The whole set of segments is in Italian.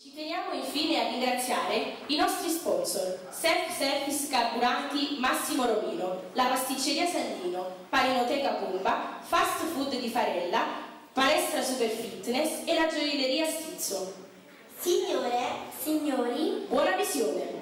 Ci teniamo infine a ringraziare i nostri sponsor: Self Service Carburanti Massimo Romino, la Pasticceria Sandino, Paninoteca Pumba, Fast Food di Farella, Palestra Super Fitness e la Gioielleria Stizzo. Signore, signori, buona visione!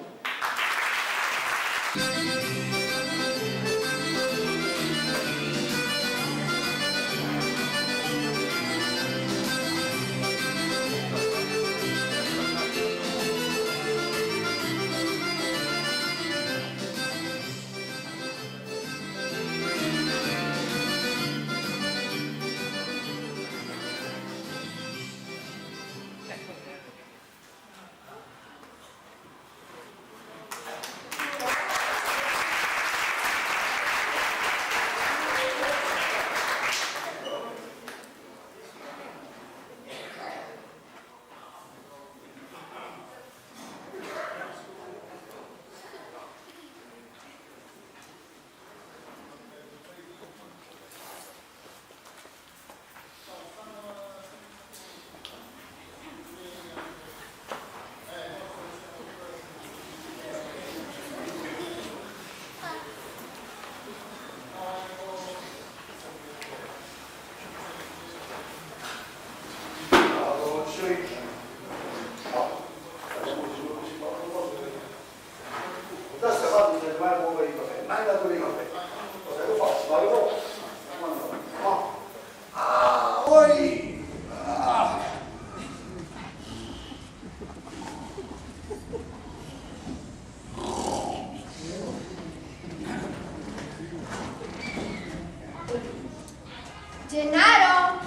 Gennaro?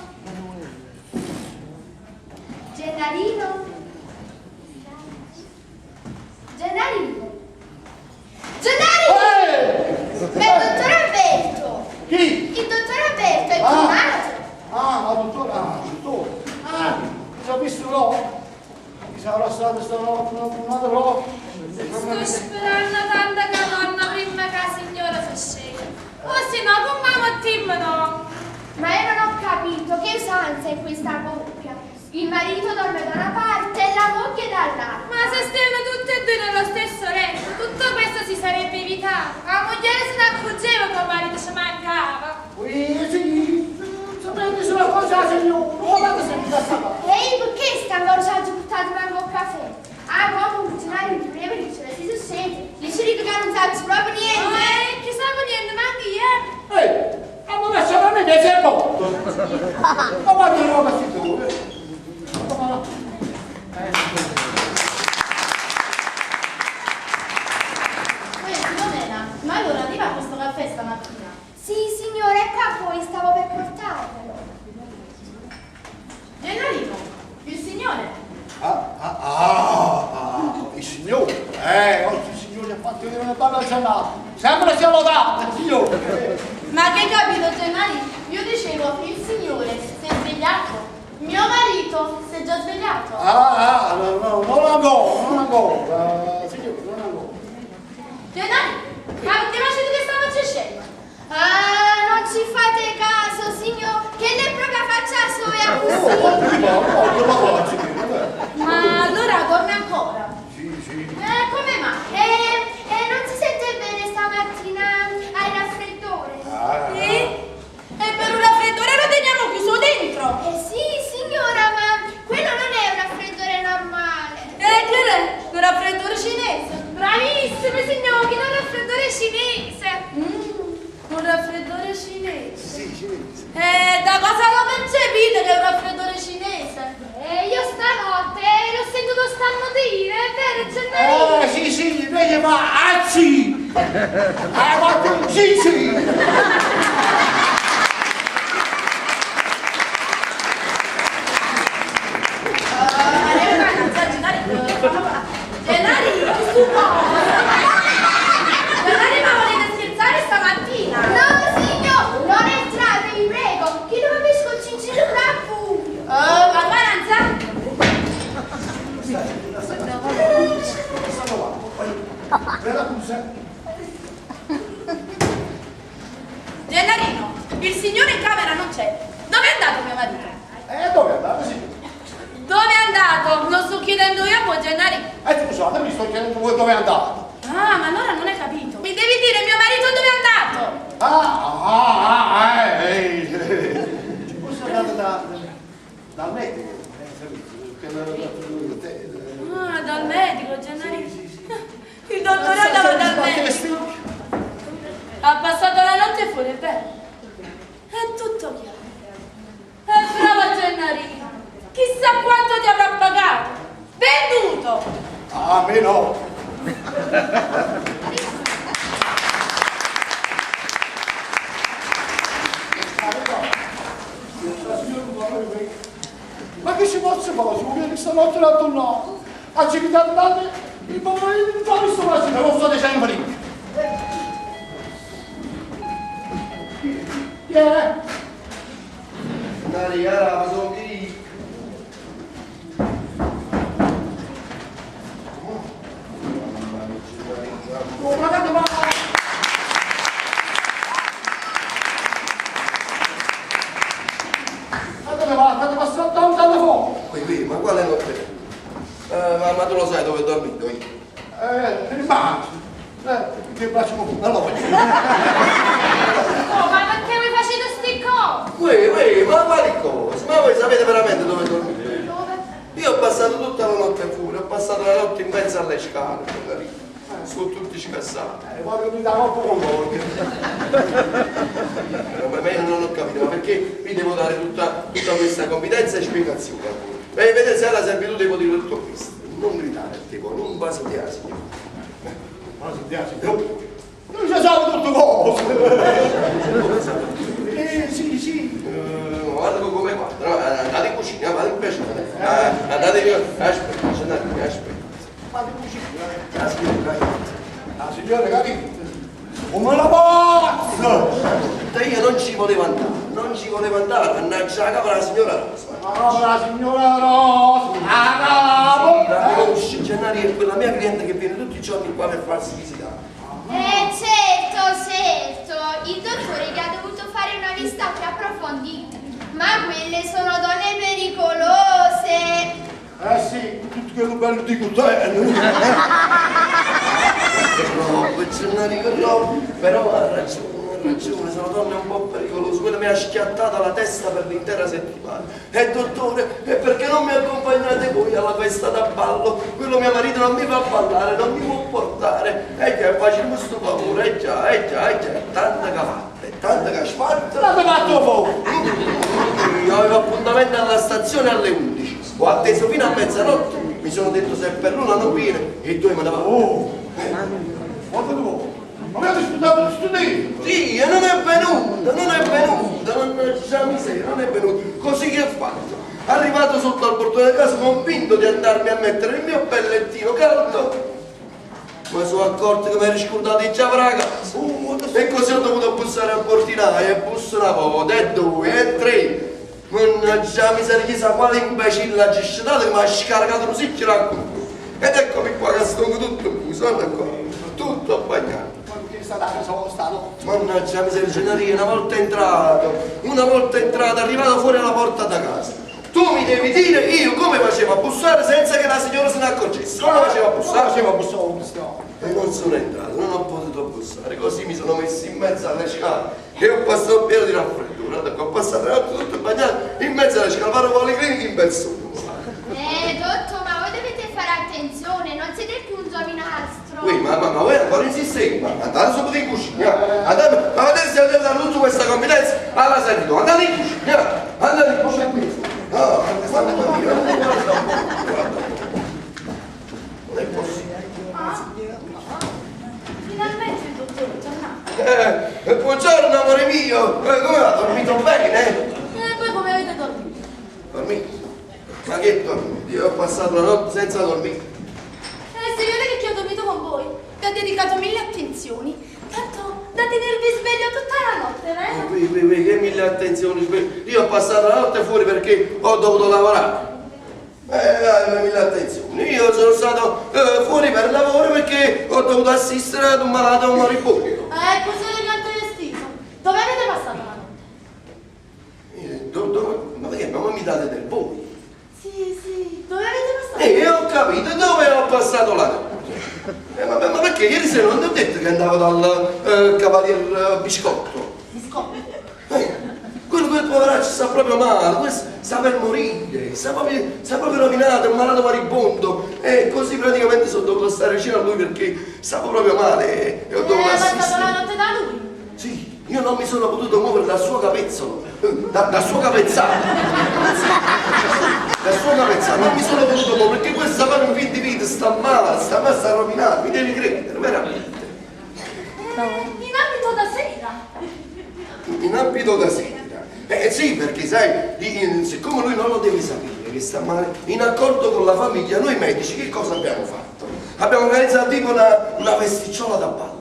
Gennarino? Gennarino? Gennarino! Ma il dottor Alberto! Chi? Il dottor Alberto è il tuo manager! La dottore! Ti ho visto no? Mi sarà stato un altro Sto sperando tanto che donna prima che la signora si sceglie. O se no, con mamma Tim no. Ma io non ho capito che usanza è questa coppia. Il marito dorme da una parte e la moglie dall'altra. Ma se stiamo tutte e due nello stesso letto, tutto questo si sarebbe evitato. La moglie se ne accorgeva che il marito ci mancava. sì, sapete sulla cosa signora, guardate se mi sta stata. Ehi, perché stanno usando buttato manco un caffè? Ah, come un funzionario di prima perché si succede. Gli ci dico che non sa proprio niente. Che sa niente, ma chi è? Ma lasciate a me che sei morto. Ma guarda una roba si dove. Filomena, ma allora arriva questo caffè stamattina? Sì, signore, è qua voi, stavo per portarvelo. Gennarino, il signore? Il signore. Oggi il signore ha fatto vedere una bella giornata. Sempre sia lodato, il signore. Ma che capito, Gennarino? Io dicevo, il signore si è svegliato. Mio marito si è già svegliato. No, non ancora. Signore, non ancora. Gennarino, ma ti facete che stavo facendo? Ah, non ci fate caso, signor, che le propria faccia sua è così. Ma allora dorme ancora? Sì. Come mai? Non si sente bene stamattina, hai raffreddore. E per un raffreddore lo teniamo chiuso dentro. Sì, signora, ma quello non è un raffreddore normale. Che è? Un raffreddore cinese. Bravissimi signori, un raffreddore cinese. Un raffreddore cinese. Sì. Da cosa lo percepite che è un raffreddore cinese? Io stanotte l'ho sentito starnutire, è vero, Gennarino? Sì, invece va sì. Sì. Gennarino, ma volete scherzare stamattina? No, signor, non entrate, vi prego, che non mi scoccincino troppo. Ma guarda, Gennarino, il signore in camera non c'è. Dove è andato mio marito? Dove è andato, sì? Dove è andato? Lo sto chiedendo io passato, mi sto chiedendo voi dove è andato. Ah, ma allora non hai capito. Mi devi dire mio marito dove è andato. Forse è andato dal medico. Ah, dal medico, Gennari. Il dottore andava dal medico. Ha passato la notte fuori, è vero? È tutto chiaro. Brava Gennarino. Chissà quanto ti avrà pagato. Venduto. A me no. Ma che ci posso fare? Si vuole che stanotte l'ha tornato. Ha civitato tante, il poverino non fa visto quasi, non sto dicendo lì. Chi è? Maria, sono qui. Oh, guardate, ma... Fate passare tanto alla fuoco. Qui, ma quale notte? Ma tu lo sai dove ho dormito io? Rimane. Che facciamo qui? Allora. Oh, ma perché mi facete sti cosi? Ma quali cose? Ma voi sapete veramente dove ho dormito io? Dove? Io ho passato tutta la notte fuori, ho passato la notte in mezzo alle scale, su tutti i scassati. Voglio mi dare un po' con voi. Ma io non ho capito, ma perché vi devo dare tutta questa confidenza e spiegazione a voi? Vedete, se alla servitù devo dire tutto questo. Non gridare, tipo, non basate, signore. Ma sentiamo, signore. Non ci siamo tutto cose. Sì. Guarda come guarda, no? Andate in cucina, vado in piacere. Andate via, aspetta. Ma di cucina. Aspetta. La signora capito? Come la pazza! Io non ci volevo andare, mannaggia la capra la signora Rosa. La signora Rosa! La conosci, Gennari è quella mia cliente che viene tutti i giorni qua per farsi visitare. Certo, il dottore che ha dovuto fare una visita più approfondita. Ma quelle sono donne pericolose. Sì, tutto quello bello di Gutello. No, Gennari, no, però ha ragione, sono donne un po' pericolose. Quella mi ha schiattata la testa per l'intera settimana. E dottore, e perché non mi accompagnate voi alla festa da ballo? Quello mio marito non mi fa ballare, non mi può portare. E già, facciamo sto favore, già, tanta cavatte, tanta casfatta. L'avete fatto voi? Io avevo appuntamento alla stazione alle 11. Ho atteso fino a mezzanotte. Mi sono detto se per l'una non viene, e due me ne vanno. Oh! Guarda tu! Non mi ha disputato di studere! Sì, e non è venuto, mannaggia miseria, non è venuto. Così che ho fatto? Arrivato sotto al portone di casa, convinto di andarmi a mettere il mio pellettino caldo, mi sono accorto che mi ero scordato di già la casa. E così ho dovuto bussare al portinaio, e busso una volta, e due, e tre. Mannaggia miseria, chissà quale imbecille ha gestato che mi ha scaricato un sicchio a culo. Ed eccomi qua che sto tutto il muso, guarda qua, tutto bagnato. Sono stato. Mannaggia miseria, Gennari, una volta entrato, arrivato fuori alla porta da casa. Tu mi devi dire io come facevo a bussare senza che la signora se ne accorgesse. Come facevo a bussare? Faceva a bussare un pistone. E non sono entrato, non ho potuto bussare, così mi sono messo in mezzo alle scale e ho passato un pieno di raffreddore. Ho passato la notte tutto bagnato in mezzo alle scale, vado policlinico in persona. Dottor, ma voi dovete fare attenzione, non siete più un giovinastro. Ma voi ancora insistete? Ma andate subito in cucina, ma vedete se avete dato tutta questa confidenza alla servitù, andate in cucina, andate in cucina. No, guarda qua, non è possibile. Finalmente il dottore è tornato. Buongiorno amore mio, come va? Dormito bene? E poi come avete dormito? Dormito? Ma che dormito? Io ho passato la notte senza dormire. Si vede che ho dormito con voi. Vi ho dedicato 1000 attenzioni. Tanto da tenervi sveglio tutta la notte, vero? Che 1000 attenzioni. Io ho passato la notte fuori perché ho dovuto lavorare. 1000 attenzioni. Io sono stato fuori per lavoro perché ho dovuto assistere ad un malato, a un moribondo. Così elegante vestito. Dove avete passato la notte? Ma perché non mi date del voi? Sì, dove avete passato? Ho capito dove ho passato la notte. Ma perché ieri sera non ti ho detto che andavo dal cavalier Biscotto? Quel poveraccio sta proprio male, questo sta per morire, sta proprio rovinato, è un malato maribondo e così praticamente sono dovuto stare vicino a lui perché stavo proprio male e ho dovuto passato assistere. la notte da lui? Sì, io non mi sono potuto muovere dal suo capezzolo, dal suo capezzale. Dal suo capezzale, non mi sono potuto muovere perché questo fa un fin di vita, sta male, sta rovinato, mi devi credere, veramente. In abito da sera? In abito da sera. Sì, perché sai, siccome lui non lo deve sapere che sta male, in accordo con la famiglia, noi medici che cosa abbiamo fatto? Abbiamo organizzato tipo una festicciola da ballo.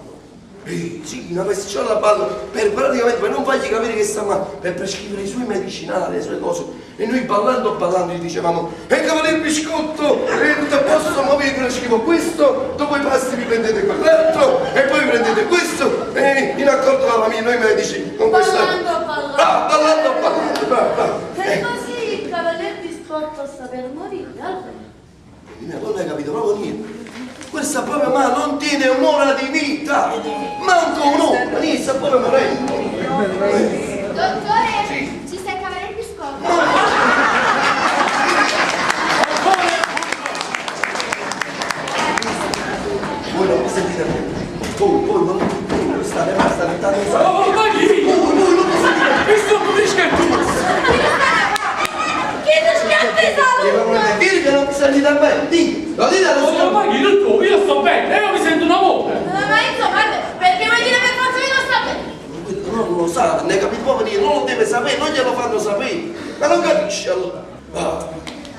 Sì, una festicciola da ballo per non fargli capire che sta male, per prescrivere i suoi medicinali, le sue cose. E noi ballando gli dicevamo, cavalier Biscotto, tutto a posto, ma vi prescrivo questo, dopo i pasti vi prendete quell'altro, e poi vi prendete questo, e in accordo con la famiglia, noi medici, con questo. Ballando. Bravo. E così il cavalier Biscotto sta per morire, Non hai capito proprio niente. Questa proprio ma non tiene un'ora di vita, manco un'ora, lì sta proprio morendo. Dottore, Sì. ci sta il cavaliere Biscotto? Voi non mi sentite più. Voi non state tanto. Ma chi? Voi non mi sentite più. Mi sto puliscendo! Chi ti schiatta Volete dire che non mi sentite a me? Lo dite allo Ma scopo. chi tutto? Io sto bene, io mi sento un amore! Ma insomma, perché vuoi dire per forza che non sta bene? Non lo sa, ne capisco proprio niente, non lo deve sapere, non glielo fanno sapere. Ma non capisce allora.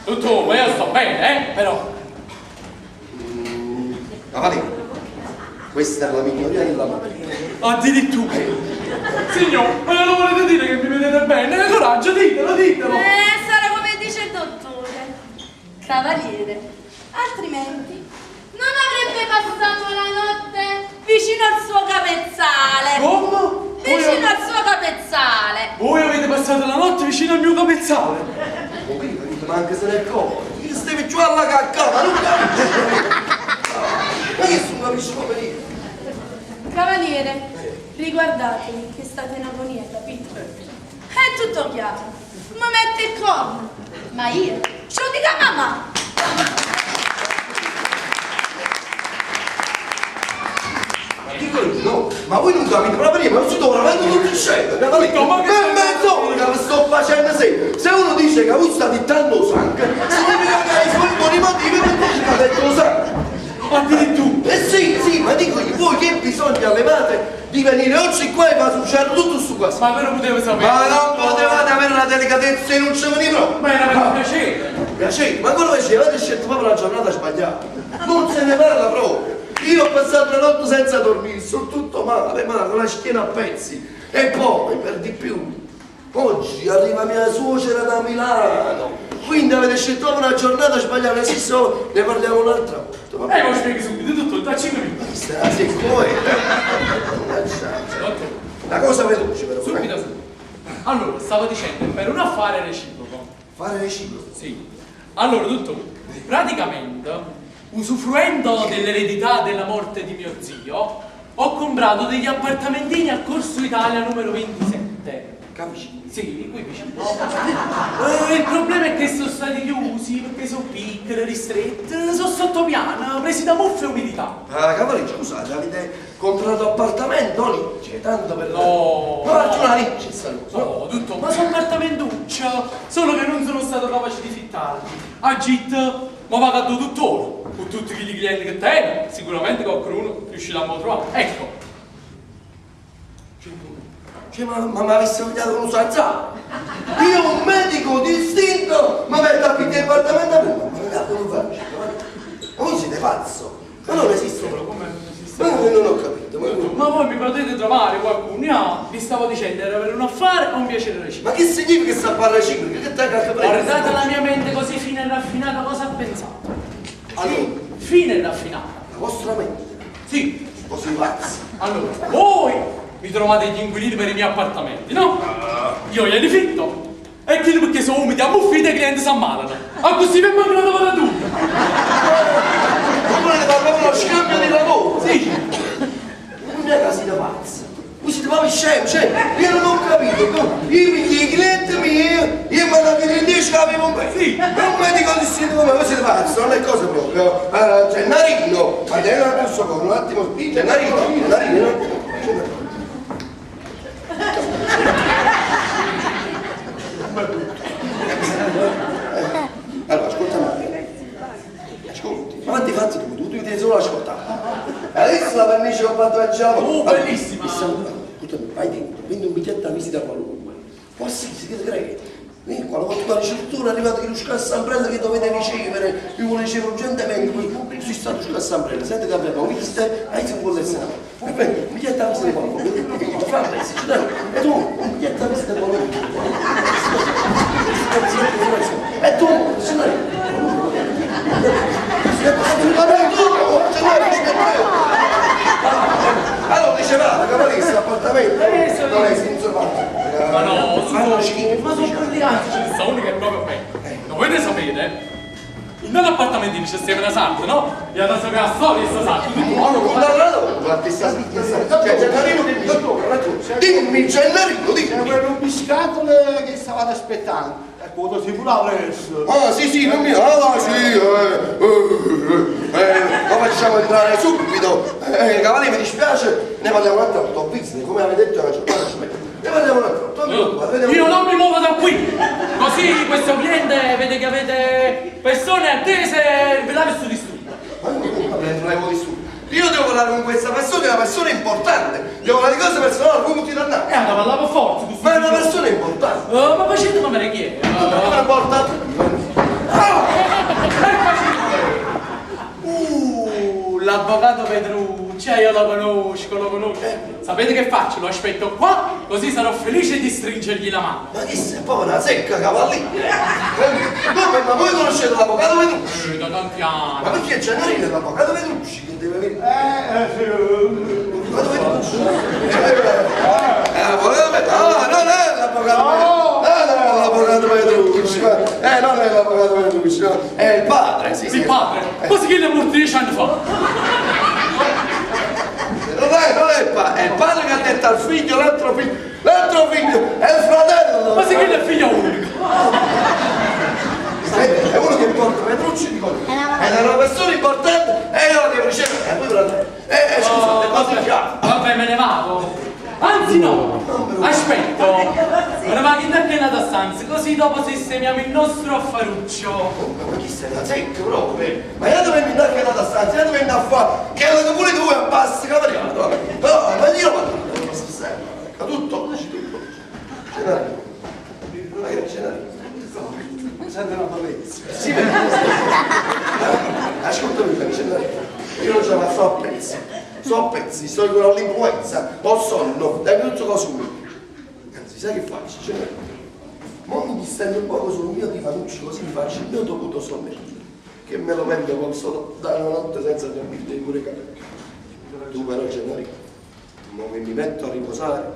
Tutto, ma io sto bene, però! Cavaliere, questa è la miglioria della mattina. Addirittura! Signor, ma non volete dire che mi vedete bene? Coraggio, ditelo! Sarà come dice il dottore. Cavaliere, altrimenti non avrebbe passato la notte vicino al suo capezzale. Come? Vicino al suo capezzale. Voi avete passato la notte vicino al mio capezzale? Ma anche se ne è accorto, io stavi giù alla cacca, ma non capisci. Ma che sono capisci come dire? Cavaliere, riguardatevi che state in agonia, capito? È tutto chiaro. Ma mette il corno. Ma io ce lo dica mamma. Ma dico io, no, ma voi non capite proprio, ma non si dovrà venire tutti scendere, Cavaliere. No, ma che mezz'ora che sto facendo se uno dice che voi state dando sangue, significa che ha i suoi buoni motivi per dire che ha detto sangue. Addirittura! Sì, ma dico io, voi che bisogno avevate di venire oggi qua e far succedere tutto su qua? Ma ve lo potevo sapere? Ma non potevate avere una delicatezza e non ci venire proprio? Ma era per un piacere! Piacere, ma quello che ci avete scelto proprio la giornata sbagliata. Non se ne parla proprio. Io ho passato la notte senza dormire, sono tutto male, con la schiena a pezzi. E poi, per di più, oggi arriva mia suocera da Milano. Quindi avete scelto proprio una giornata sbagliata, se so, ne parliamo un'altra volta. Lo spieghi subito tutto, da 5 minuti! Questa sì, come? La cosa veloce però. Subito. Allora, stavo dicendo, per un affare reciproco. Fare reciproco. Sì. Allora, tutto, praticamente, usufruendo dell'eredità della morte di mio zio, ho comprato degli appartamentini a Corso Italia numero 27. Capisci? Sì, qui vicino. Il problema è che sono stati chiusi perché sono piccoli, ristretti, sono sotto piano, presi da muffe e umidità. Ah, cavoli, scusate, avete comprato appartamento? No, c'è tanto per No. Ma faccio una legge, sta cosa. No, tutto, ma sono appartamentucci, solo che non sono stato capace di fittarli. A GIT mi ha pagato tuttora, con tutti i clienti che tengo, sicuramente qualcuno riuscirà a trovare. Ecco. Ma mi avessi vogliato con un zanzaro? Io un medico distinto mi metto a pigliare appartamento a me, ma come faccio? Ma voi siete pazzo? Ma non esiste proprio. Come non esiste? Ma non ho capito. Ma voi mi potete trovare qualcuno? No, vi stavo dicendo, era per un affare o un piacere reciproco. Ma che significa che sta a parlare reciproco? Che te cacca prende? Guardate la mia mente così fine e raffinata, cosa ha pensato? Allora, Fine e raffinata. la vostra mente, Sì. così pazzi. Allora, voi mi trovate gli inquilini per i miei appartamenti, no? Io glieli fitto. E chi perché sono umidi, ammuffiti e i clienti si ammalano. A così per me me la devo da tu. Ma volete fare proprio uno scambio basta, non è cosa proprio. Gennarino, ma devi andare al soccorso, un attimo. Gennarino. Allora, ascolti, ma quanti fatti tu devi solo ascoltare. Adesso la vernice ho fatto a giallo. Bellissima! Ascoltami, vai dentro, prendi un biglietto a visita qualunque. Qualsiasi, che te credi? Quando la ricevutura è arrivata che lo scassambrello che dovete ricevere, vi vuole ricevere urgentemente, poi si sta lo scassambrello, senti che abbiamo visto, hai si vuole essere. E prendi un biglietto a visita qualunque, fa prezzi, e tu un biglietto a visita qualunque. E tu, allora dicevate, cavalista, appartamento, non è senza fatto. Ma no, ma sono quelli altri, ce ne sta uno che è proprio bello. Lo volete sapere? In un appartamentino c'è Stefano Sarto, no? Gli ha dato la storia sta Sarto. Dimmi, Gennarino, dimmi. C'è quel rompiscatole che stavate aspettando. Ecco, si pure adesso. Ah, sì, non mi... Ah, sì, lo facciamo entrare subito. Cavaliere, mi dispiace, ne parliamo un attimo. T'ho visto, come avete detto, è una giornata smetta. Ne parliamo un attimo. Io non mi muovo da qui! Così questo cliente vede che avete persone attese e ve l'avete distrutto. Ma non l'avevo distrutto. Io devo parlare con questa persona, che è una persona importante. Devo parlare di cose personali, come ti danno? Ma parlavo forza! Ma è una persona importante. Ma facete come le chiede? Ma è importante. L'avvocato Petrucci, io lo conosco. Sapete che faccio? Lo aspetto qua, così sarò felice di stringergli la mano. Ma che sei poi una secca cavallina? Ma voi conoscete l'avvocato Petrucci? Da tanti anni. Ma perché Gennarino è l'avvocato Petrucci che deve venire? L'avvocato Petrucci? Non è l'avvocato Petrucci. Non è l'avvocato Petrucci, no. È il padre, sì. Il padre? Così che l'è morto 10 anni fa. Non è il padre che ha detto al figlio, l'altro figlio è il fratello. Ma sì che è figlio unico. È uno che porta Petrucci di colpo. È una persona importante e io la devo ricevere. Scusate, vabbè, me ne vado. Anzi no, aspetto. Ora vado in appena stanza, così dopo sistemiamo il nostro affaruccio. Ma chi sei la secca proprio? Ma io devo andare a stanza, io devo andare a fare che la pure tu abbassi cavaliato. No, ma io non si sente. Tutto. Gennarino. Sente una bellezza. Sì, ascoltami bene, Gennarino. Io non ce la faccio a pezzi. So a pezzi, sto con l'influenza, ho sonno, dai tutto consumo. Anzi, sai che faccio? Gennarino? Ma mi distendo un poco sul mio divanuccio, così mi faccio il mio dovuto sonnellino. Che me lo vendo con solo da una notte senza dormire pure capelli. Tu però, Gennarino, non mi metto a riposare.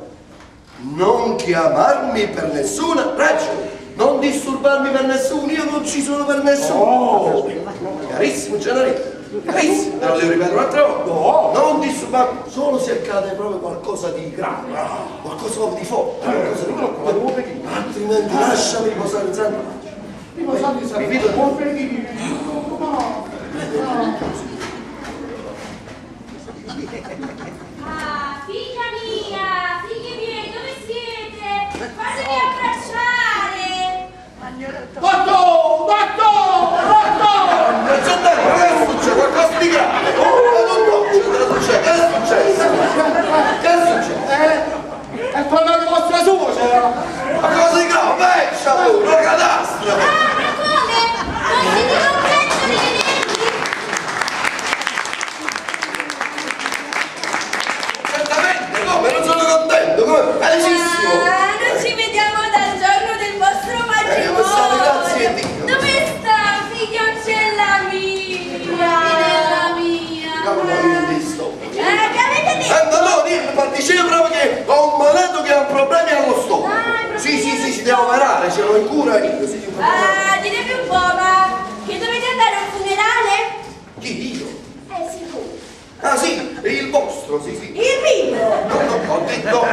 Non chiamarmi per nessuna ragione. Non disturbarmi per nessuno, io non ci sono per nessuno. Carissimo Gennarino, carissimo, te lo devo ripetere un'altra volta. Non disturbarmi, solo se accade proprio qualcosa di grave, qualcosa proprio di forte, qualcosa di grave. Altrimenti lasciami riposare in santo. Mi fido di te. Ah, figlia mia, figli miei, dove siete? Fatemi abbracciare! Dottor! Non c'è niente, ma che succede? Qualcosa di grave? Che è successo? Che è successo? È tornato la vostra suocera! Ma cosa di grave? Beccia, una catastrofe! Ma come? Non siete contenti di vedermi? Certamente, come? Non sono contento, come? Felicissimo! Non ci vediamo dal giorno del vostro matrimonio. Grazie a Dio! Dove sta, figlioncella mia? Cavolo di sto! Che avete detto? No, dicevo proprio che ho un malato che ha problemi allo stomaco. Sì, si deve operare, ce l'ho in cura io. Ditemi un po', ma che dovete andare a un funerale? Chi, io? Sì, tu. Ah sì, il vostro, sì. Il mio? No, ho detto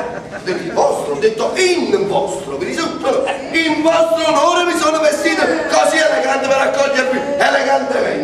del vostro, ho detto in vostro, vi risulta? In vostro onore mi sono vestito così elegante per accogliervi elegantemente.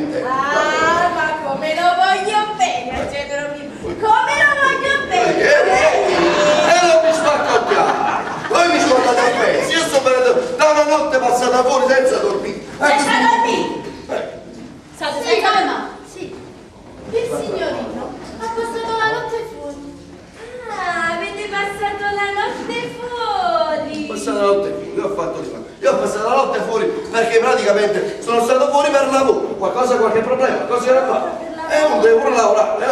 perché praticamente sono stato fuori per lavoro. Qualche problema, cosa era qua? E uno deve pure lavorare.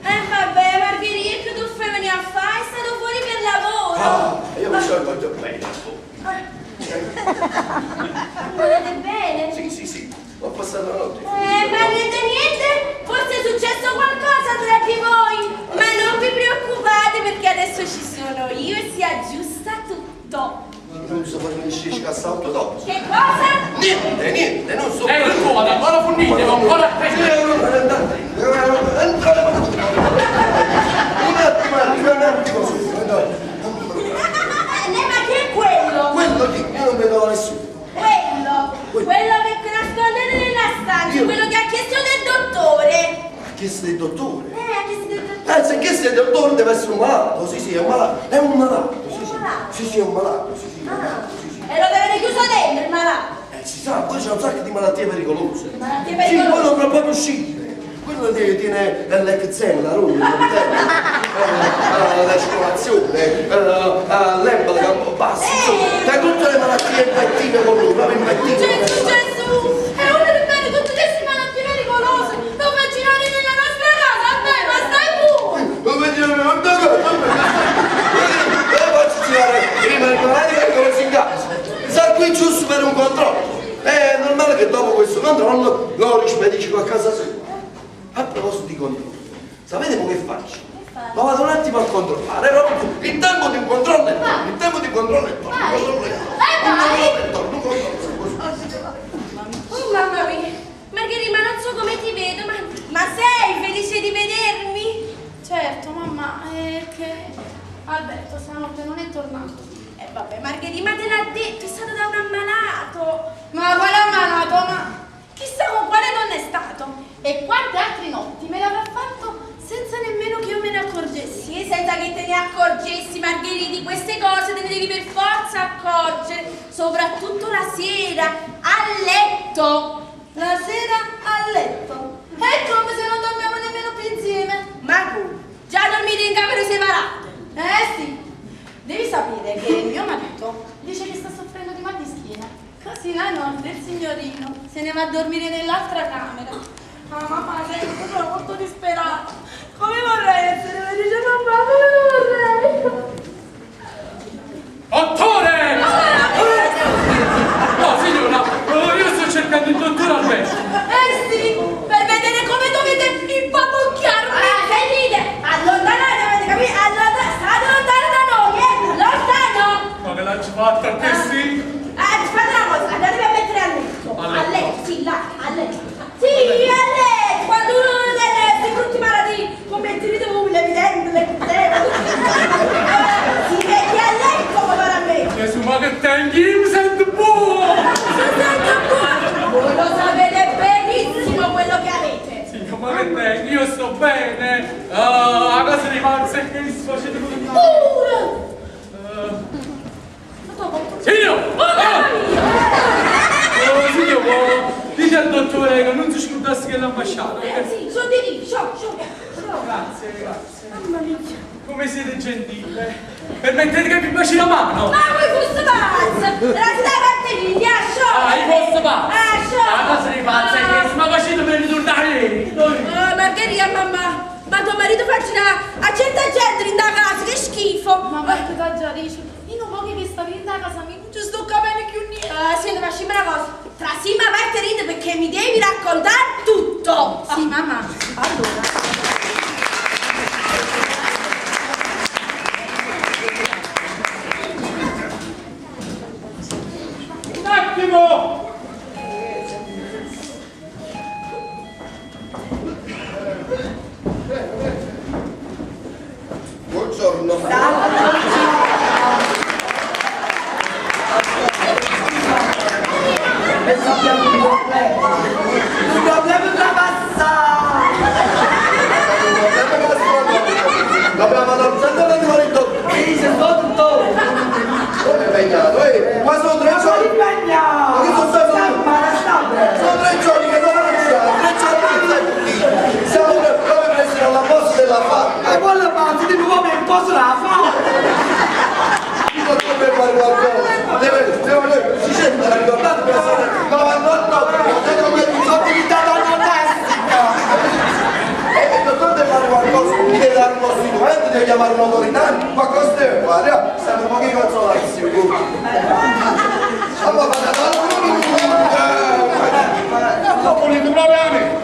Vabbè, Margherita, che tu fai venire a fare? È stato fuori per lavoro. Io mi sono fatto bene. Volete bene? Sì, ho passato la notte. Ma niente, forse è successo qualcosa tra di voi. Ma non vi preoccupate perché adesso ci sono io e si aggiusta tutto. Non so fare niente, scassato dopo. Che cosa? Niente, non so. Il tuo, ancora funite, ma ancora peggio. Un attimo. Ma che è quello? Quello lì, io non vedo nessuno. Quello che nascondete nella stanza, quello che ha chiesto del dottore. Ha chiesto del dottore? Ha chiesto del dottore. Se ha chiesto del dottore deve essere un malato, sì, è un malato. È un malato, sì, è un malato, sì. E lo deve chiuso dentro il malato. Si sa, poi c'è un sacco di malattie pericolose. Malattie Sì, pericolose? quello non può proprio uscire. Quello tiene l'eczema, la rulla, la circolazione, l'embolo, il campo basso, c'è tutte le malattie infettive con lui, proprio infettive. Gesù! È uno di bene tutte queste malattie pericolose! Lo fa girare nella nostra casa! Vabbè, ma stai pure! Come dire, faccio girare prima il malato che come si incazza. Sta qui giusto per un controllo. È normale che dopo questo controllo lo rispedisci a casa sua. A proposito di controllo, sapete come faccio? Lo vado un attimo a controllare, il tempo di un controllo è torno, il tempo di controllo è torno, Oh mamma mia! Margherita, ma non so come ti vedo, ma sei felice di vedermi? Certo, mamma, è che Alberto stanotte non è tornato. Vabbè, Margherita, ma te l'ha detto, è stato da un ammalato! Ma quale ammalato? Ma chissà con quale donna è stato! E quante altre notti me l'avrà fatto senza nemmeno che io me ne accorgessi. Sì, senza che te ne accorgessi, Margherita, di queste cose te ne devi per forza accorgere, soprattutto la sera, a letto. La sera a letto. È come se non dormiamo nemmeno più insieme. Ma tu, già dormite in camere separate? Sì. Devi sapere che mio marito dice che sta soffrendo di mal di schiena. Così la notte il signorino se ne va a dormire nell'altra camera. Ma mamma, sei proprio molto disperata. Come vorrei essere felice, mamma, come vorrei. Dottore! No, signora, io sto cercando il dottor Alberto. Sì, per vedere come dovete impapocchiarmi. Sentite, allontanate, avete capito? State lontano da noi, lontano. Ma che l'ha fatta che sì? Fate una cosa, andatevi a mettere a letto. A letto? A letto, sì, là, a letto. Sì, a letto, quando uno deve questi brutti malati, come ti ride voi, l'evidente, le cutele. Si metti a letto come a me. Gesù, ma che tengi, mi sento buono! Voi lo sapete benissimo quello che avete. Sì, ma che tengi, io sto bene. A casa di Manza e che mi facete pure male. Signor! Signor, dite al dottore che non si scordasse che l'ha baciato. Sì, sono di lì, Grazie. Mamma mia. Come siete gentile. Permettete che mi baci la mano? Ma voi foste pazza! Resta parte figlia, Io posso pazzo! La cosa di pazza è che si mi ha baciato per ritornare ieri. Margherita, mamma, ma tuo marito faccia a certa gente in da casa, che schifo! Mamma, che da già dici? Io non voglio che stavi in da casa mia, non ci sto capendo più niente. Senti, facciamo una cosa, tra Sima e Margherita perché mi devi raccontare tutto! Sì, mamma, allora. Un attimo! Buongiorno. Il problema da passare! Dobbiamo andare sempre di marito. Sì, sei tutto! Come è impegnato, Ma sono 3 giorni. Ma che sono stato? Sono 3 giorni che non lasciamo, 3 giorni che stai qui. Siamo come presi alla posta della fabbrica. E quella parte di nuovo in posto la fa! chiamare un'autorità, ma cosa deve fare? Stiamo un pochino consolazioni. Allora, Volete proprio a me?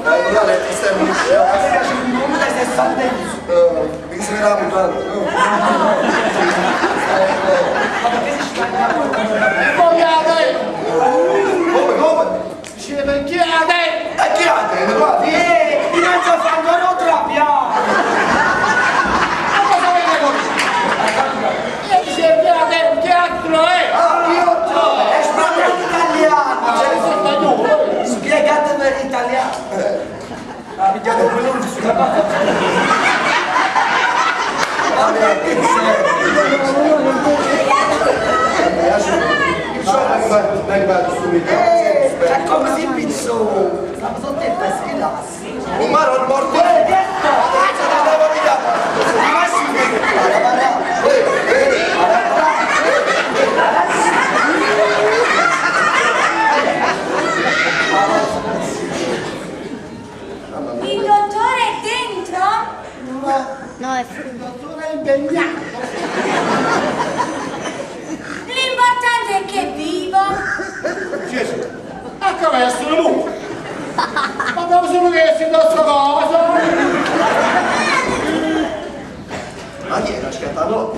allora ti stai uscendo. A me piace un mondo dai 60 mi si verrà mutando, no? Poi a te! Come? Dice perché a te? E chi ha te? Guardi? Ti mangio fango non trappia! Ma cosa vede così? Io dice perché a te? Che altro è? Ah, io È spagnolo italiano! C'è il spagnolo! Spiegate per l'italiano! Ah, vediamo quello russo! C'è come si pizzò! Stavo sotto il peschilassi! un maro al morto! Il dottore è dentro? No, è Il dottore è impegnato! L'importante è che è vivo. Gesù! A che essere lui! Ma dove sono che si da sta cosa? Ma chi era scattato?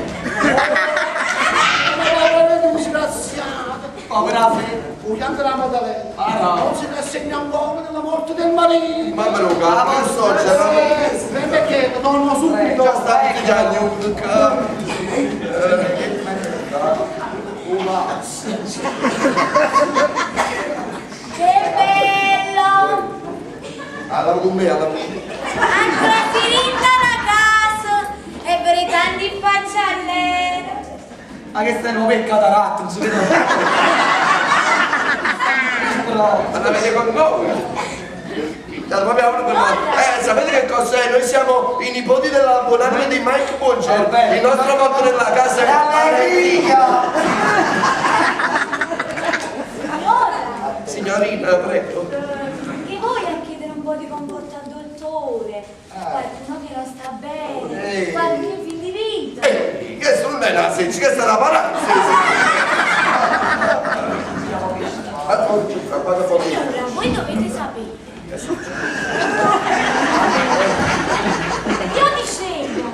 Ma disgraziato! Povera fede! Vogliamo la Maddalena! Ah, no. Non si rassegna un uomo della morte del marito! Ma me lo capo, non so, c'era... Perché torno subito! Già stati già nudo, Che bello! alla con me, alla fine. Ancora finita la casa e per tanti facciallere. Ma che stai nuovo in cataratto, non si vede. Però, Ma la vede con noi? Sapete che cos'è? Noi siamo i nipoti della buonanima di Mike Bonge. Il nostro motto nella casa è allegria. Allora, Signorina, prego. che vuoi a chiedere un po' di conforto al dottore? Qualcuno che non sta bene, qualche fin di vita. Che non è una sensi, che sta la paralisi. Allora, voi dovete sapere. Io dicevo.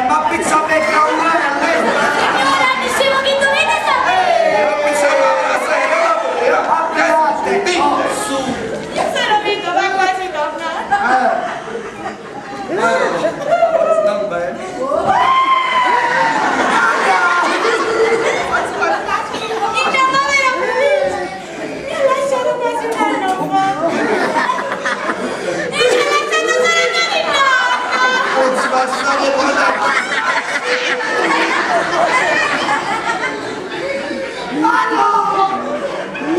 ma pizza becca un mare! Signora, dicevo che dovete sapere. Io sono vinto, ma quasi tornata. Sta bene. Il mio povero felice mi ha lasciato quasi un anno fa. E mi ha lasciato solo mia nonna. Non si va a stare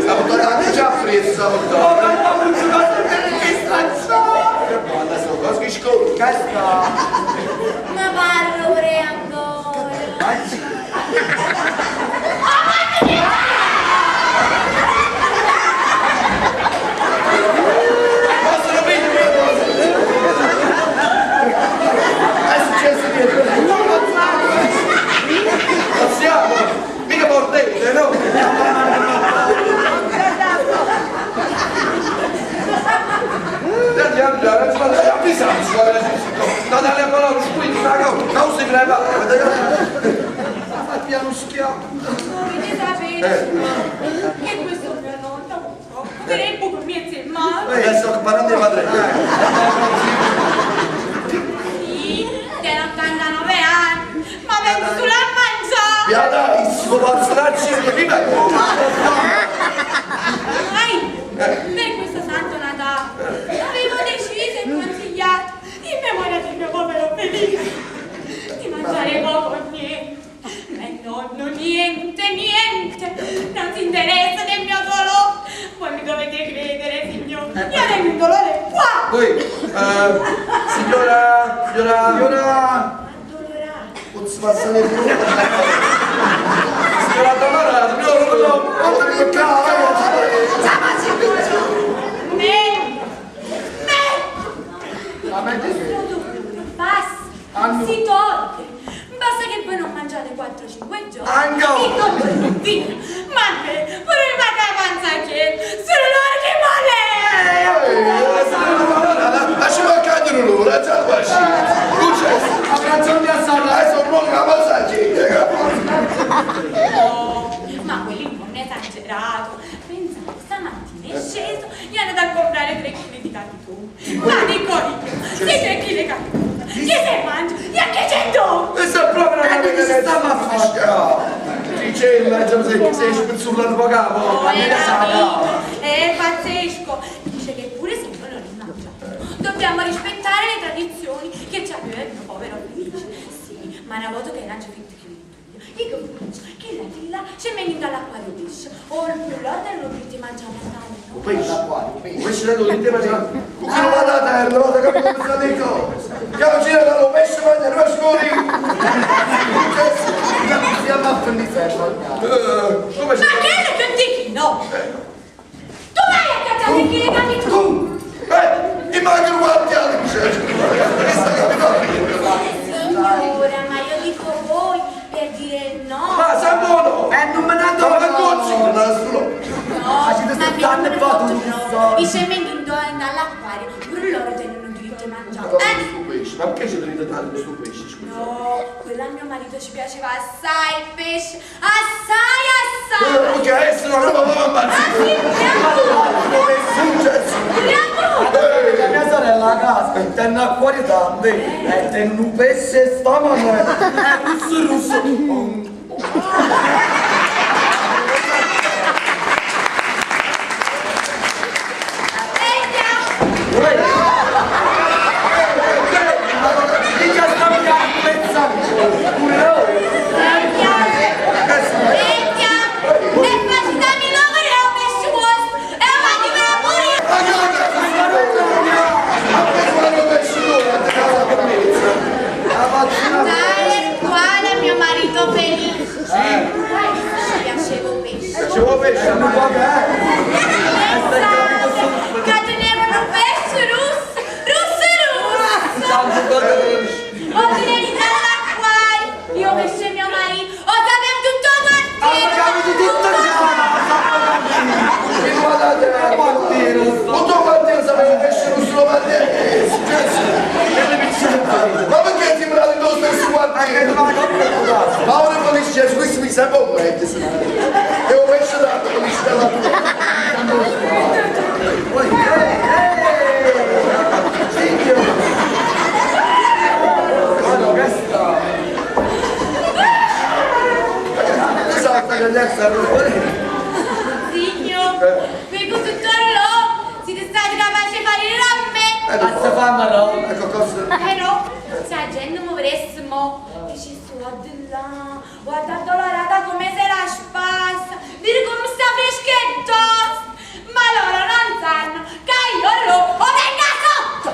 Stavo tornando già preso, stavo tornando. Cosa che scorre? Ma parlo pure ancora. Possono vedere? È successo dietro? Non siamo, mica mordente, no? Andiamo già, non dalle a parola, squilli, non si prepara. Fai piano schiaffo. Dovete sapere che questo mio nonno potrebbe con mia zia. Adesso parlando di padre. Sì, te 89 anni, ma vengo solo a mangiare. Pianissimo, posso darci un viva. Per questo santo Natale avevo deciso e consigliato, in memoria del mio povero felice, di mangiare poco o niente. E nonno, niente, non si interessa del mio dolore. Voi mi dovete credere, signore. Io ho un dolore qua. Poi, signora... Addolorato. Posso passare più? Signora Tamara, no. Basta. si toglie. Basta che voi non mangiate 4-5 giorni. Anche il dottore via. Ma che pure il vacanza che sono loro che male. Lasciamo a cadere l'ora, già lo lasci. Tu c'è. Abbracciamo di assarla. Sono buono la massaggiata. Ma quelli non è esagerato. Pensate, stamattina è sceso, gli hanno da comprare 3 kg di cattico. Ma dico io, se 3 kg di cattico, che se mangia, e anche 100! Questa è proprio una cosa che si sta a dice il mezzo se esce sulla tua capo. Oh, è pazzesco! Dice che pure se noi non li mangiamo, dobbiamo rispettare le tradizioni che ci aveva il mio povero felice. Sì, ma una volta che non c'è finito che che la villa c'è meglio dall'acquario pesce o il piloto e lo ti mangiamo a un pesce da dove ti mangiamo non va da terra non va da capire cosa dico andiamo a girare lo pesce mangiare noi scuri Siamo a Fendiferro. come ma che è che dici no? Tu vai a cacciare che le gambe tu mi manca un guardiano signora ma io dico voi per dire no ma sei buono Non me ne andavo ma a cozzi no ma ci stanno mi fatto non un i semeni dall'acquario pure loro tengono diritto di mangiare ma perché ci dovete dare questo pesce? no, quello a mio marito ci piaceva assai il pesce, assai, assai! Ok, adesso non lo volevo ammazzare! La mia sorella a casa tenne acquario tanto e tenne un pesce stamane russo. Questo mi sa poco, devo essere dato come si dà Signor, qui con tutto l'o, siete stati capaci di fare il ramme? Basta farmelo. Ecco cosa. No, se la gente muovessimo, dici su, di là, guardate la rata come se la spassa, dire come sta freschetto, ma loro non sanno che io lo venga sotto!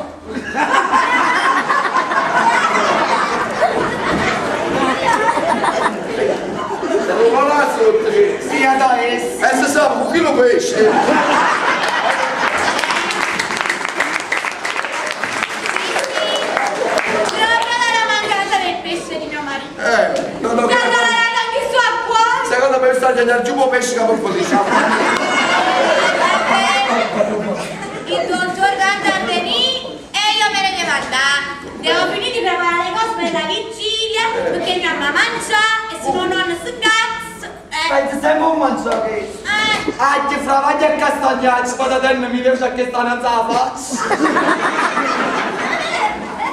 Devo là sotto. Sì, adesso. E se sa, un chilo pesce. Non ho capito. Secondo me sta già giù un pesce che proprio diciamo. Il dottor Dante a venire e io me ne devo andare. Devo finire di preparare le cose per la vigilia perché mia mamma mangia e se no nonno si cazzo. Pensi sempre un mangiare. Che fra vai a castagnare, spada tenere mi vedo che sta una faccia.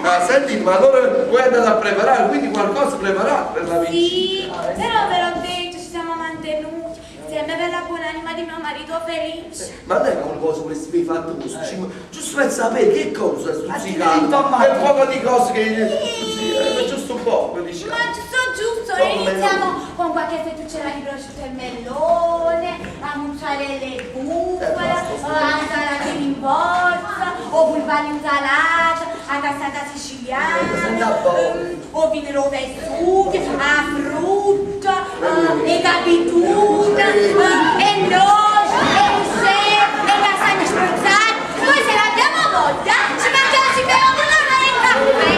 Ma senti, ma allora vuoi andare a preparare, quindi qualcosa preparato per la vigilia? Sì, però ve l'ho detto, ci siamo mantenuti. Insieme per la buonanima di mio marito felice. Ma non è qualcosa che mi hai fatto così, giusto per sapere che cosa è stuzzicato, Ma quel poco di cose che giusto un po', dici. Ma giusto, e iniziamo con qualche fettuccella di prosciutto e melone, a mozzarella e bufala, a insalata in borsa, o bulbani insalata, a cassata siciliana, o vino e succhi, a frutta, e capituna, e noce, e museo, e lasagne spruzzate. Poi se l'abbiamo voglia, ci mangiamo, ci beviamo una e caffè.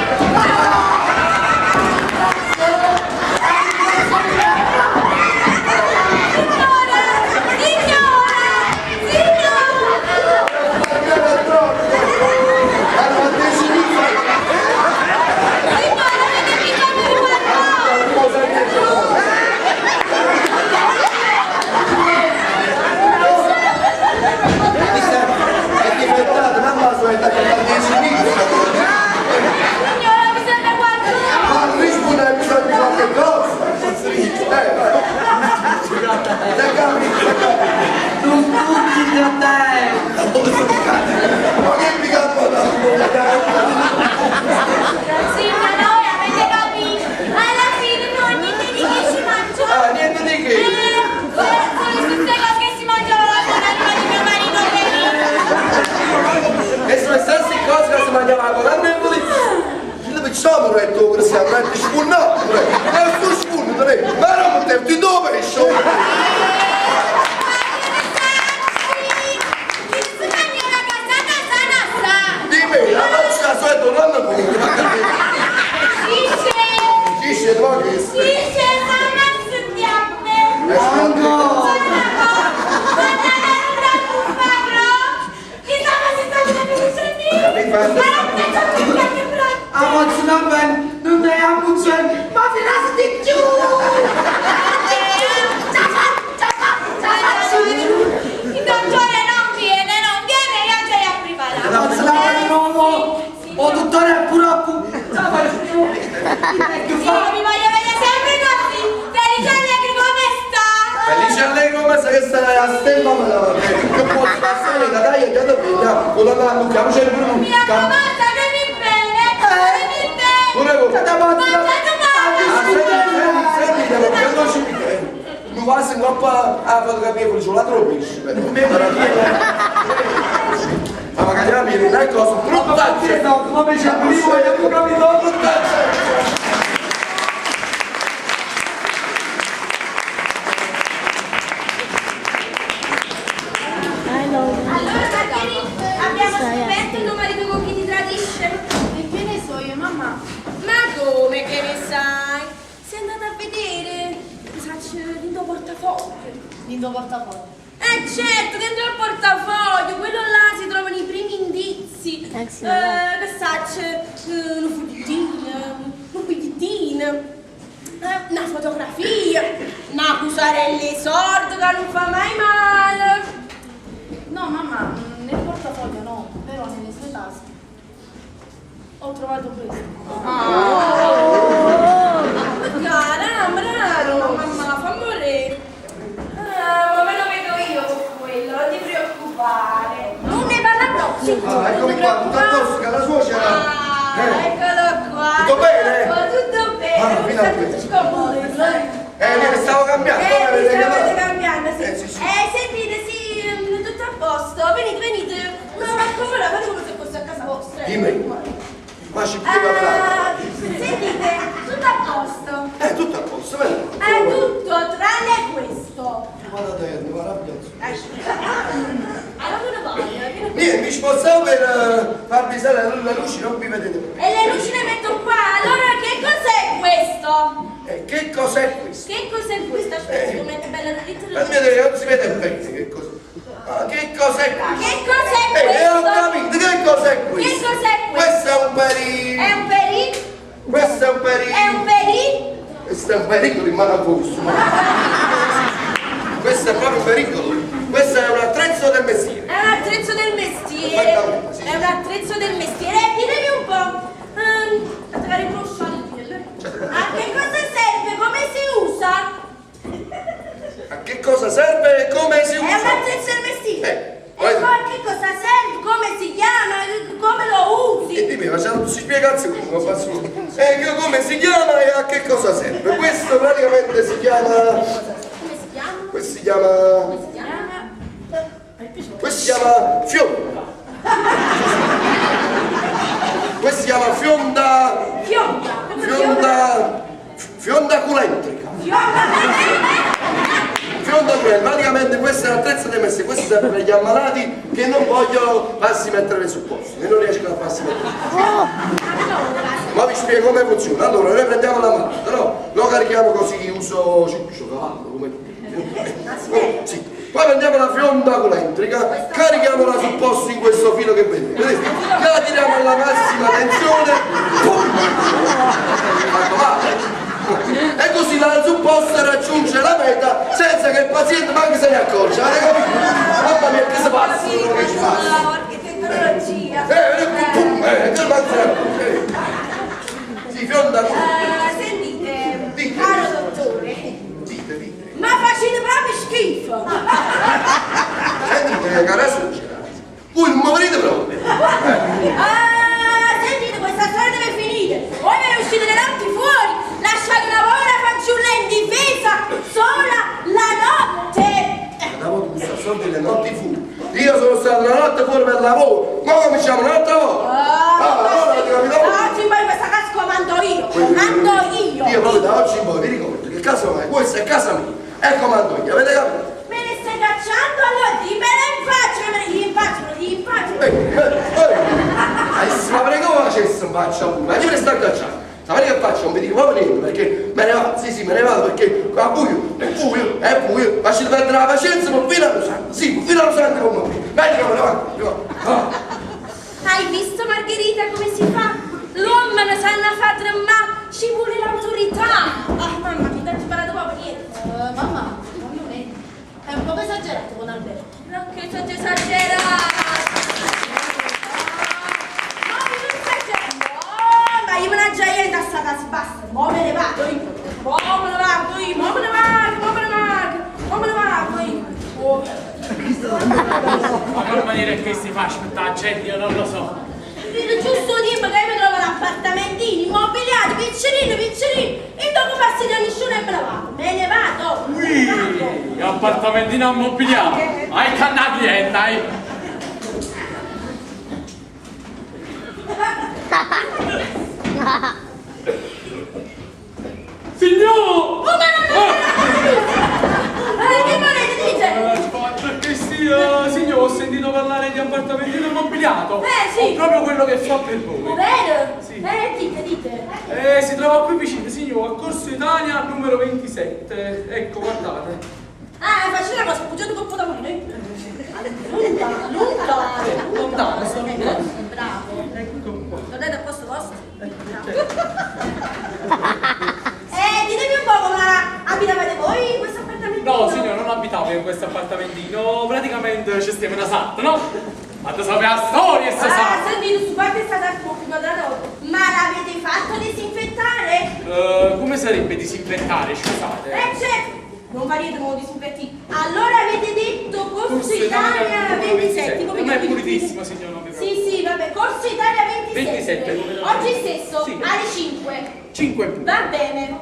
mangiava con la nevoli. Ci facciamo un retto che siamo retti spunnato, ma sto spunno, ma non te ti dove è dimmi, la faccia sua donna come Cisce, dove che sei? Cisce, mamma, studiamo. Mango! Non dai a bucciare, ma tirati giù! Il dottore non viene, io ce l'ho privata. Non se la di nuovo! O dottore è pure a Io mi voglio vedere sempre così. Felice Allegri come sta? Felice Allegri come sta che stai a stella ma la che posso passare da dai e già da via con la mano che c'è pure Mi raccomando, stammi bene. pure voi Mangiate male. non va se non a fotografia con sulla tropisce ma magari la mia non è cosa bruttaccia come c'è prima e non capito bruttaccia Allora, abbiamo scoperto il tuo marito con chi ti tradisce? E che ne so io, mamma? Ma come che ne sai? Sei andata a vedere? Il tuo portafoglio. Il tuo portafoglio. Certo, dentro il portafoglio, quello là si trovano i primi indizi. Che c'è un bigliettino, una fotografia, una cusarella sorda che non fa mai male. No, mamma, nel portafoglio no, però nelle sue tasche ho trovato questo. Bravo, mamma, fa morire. Ma me lo vedo io con quello, non ti preoccupare. Non ne parla più. eccomi qua, tutto a posto, che la suocera Eccolo qua. Tutto bene? Tutto bene. Finalmente. Scomodo. Stavo cambiando, come Mi avete stavate chiamato? cambiando, sì. Sì. Sentite, sì, tutto a posto. Venite. No, ma come la fate come se fosse a casa vostra. Dimmi. Ma ci spiega Sentite, tutto a posto. tutto a posto, vero? È tutto, tranne questo. Guardate, mi va rabbioso. Allora dove vai? Niente, mi spostavo per farvi stare le luci, non vi vedete più. E le luci le metto qua. Allora che cos'è questo? E che cos'è questo? Che cos'è questo? Aspetta, come è bella la lettera. Ma che non si vede bene che cos'è. Che cos'è questo? Che cos'è questo? Ho capito, che cos'è questo? Che cos'è questo? Questo è un pericolo. È un pericolo? Questo è un pericolo. È un pericolo? Questo è un pericolo in mano a voi. Questo è proprio un pericolo. Questo è un attrezzo del mestiere. È un attrezzo del mestiere. Perfettamente, sì. È un attrezzo del mestiere. Ditemi un po'. Attaccare il brosciato. A che cosa serve? Come si usa? A che cosa serve e come si usa? È un attrezzo del mestiere. E vai. poi a che cosa serve? Come si chiama? Come lo usi? E dimmi, facciamo tutti spiegazioni, come faccio? Come si chiama e a che cosa serve? Questo praticamente si chiama. Come si chiama? Questo si chiama. Come si chiama? Questo si chiama fionda. Questo si chiama fionda. Fionda culentrica. Fionda culentrica. Praticamente questo è l'attrezzo dei messi. Questo serve per gli ammalati che non vogliono farsi mettere le supposte. E non riescono a farsi mettere. Ma vi spiego come funziona. Allora, noi prendiamo la malato, no? Lo carichiamo così, uso ciuccio, cavallo, come sì. Poi prendiamo la fionda culentrica, carichiamola sul posto in questo filo che vedete. La tiriamo alla massima tensione. E così la supposta raggiunge la meta senza che il paziente manchi se ne accorge. Avete capito? Mamma mia, che si passa? Che ci passa? Che tecnologia. Che manca se ne accorge. Sì, fionda culentrica. Sentite, caro dottore. Dite. Ma facete proprio schifo! Sentite, cara suocera, voi non mi venite proprio. Sentite, questa storia deve finire! Voi ve ne uscite le notti fuori! Lasciate una povera fanciulla indifesa sola la notte! Andavo tu questa storia delle notti fuori. Io sono stato una notte fuori per lavoro, ma cominciamo un'altra volta. Comando io. Io proprio da oggi in poi vi ricordo che casa mia, questa è casa mia. E comando io, avete capito? Me ne stai cacciando allora? Dimmela in faccia. Ma prego come facessi in faccia pure? Ma io me ne sto cacciando. Sapete che faccio? Non vi dico proprio niente perché me ne vado, sì, me ne vado perché a buio, è buio, ma ci deve perdere la pazienza, ma fino allo sangue, sì, fino allo sangue con me. Meglio me ne vado. Hai visto Margherita come si fa? L'uomo ne sanno fare, ma ci vuole l'autorità. Ah, mamma, mi dai imparato proprio niente. Mamma, è un po' esagerato con Alberto. No, che esagerato. Ma io me ne già ieri da sta casa, basta, mo me ne vado io. Mo me ne vado io. Ma che maniera che si fa aspettare gente, io non lo so. Giusto dimmi che mi trovo appartamentini, immobiliati, piccerini, e dopo passi da nessuno e me ne vado. Me ne vado. Appartamentino immobiliato. Hai canna cliente, hai. Signor! Che volete dice? Perché sì, signor, ho sentito parlare di appartamentino immobiliato. Sì. Proprio quello che fa per voi. Vero? Sì. Dite. Si trova qui vicino, signor, a Corso Italia numero 27. Ecco, guardate. Faccio una cosa, bugiate un po' da voi. Lontano, sto lontano. Bravo. Ecco qua. Lo date a posto vostro? Ditemi un po' come abitavate voi in questo appartamento? No, signor, non abitavo in questo appartamentino. Praticamente ci stiamo una satta, no? Ma tu sapevi la storia e sa. Sentite, su parte è stata quadrato. Ma l'avete fatto disinfettare? Come sarebbe disinfettare, scusate? Certo. Non farete nuovo disinfetti. Allora avete detto Corso Italia 27. Non è pulitissimo, signor, non mi preoccupare. Sì, vabbè, Corso Italia 27. Oggi stesso, Sì. alle 5. 5 in più. Va bene.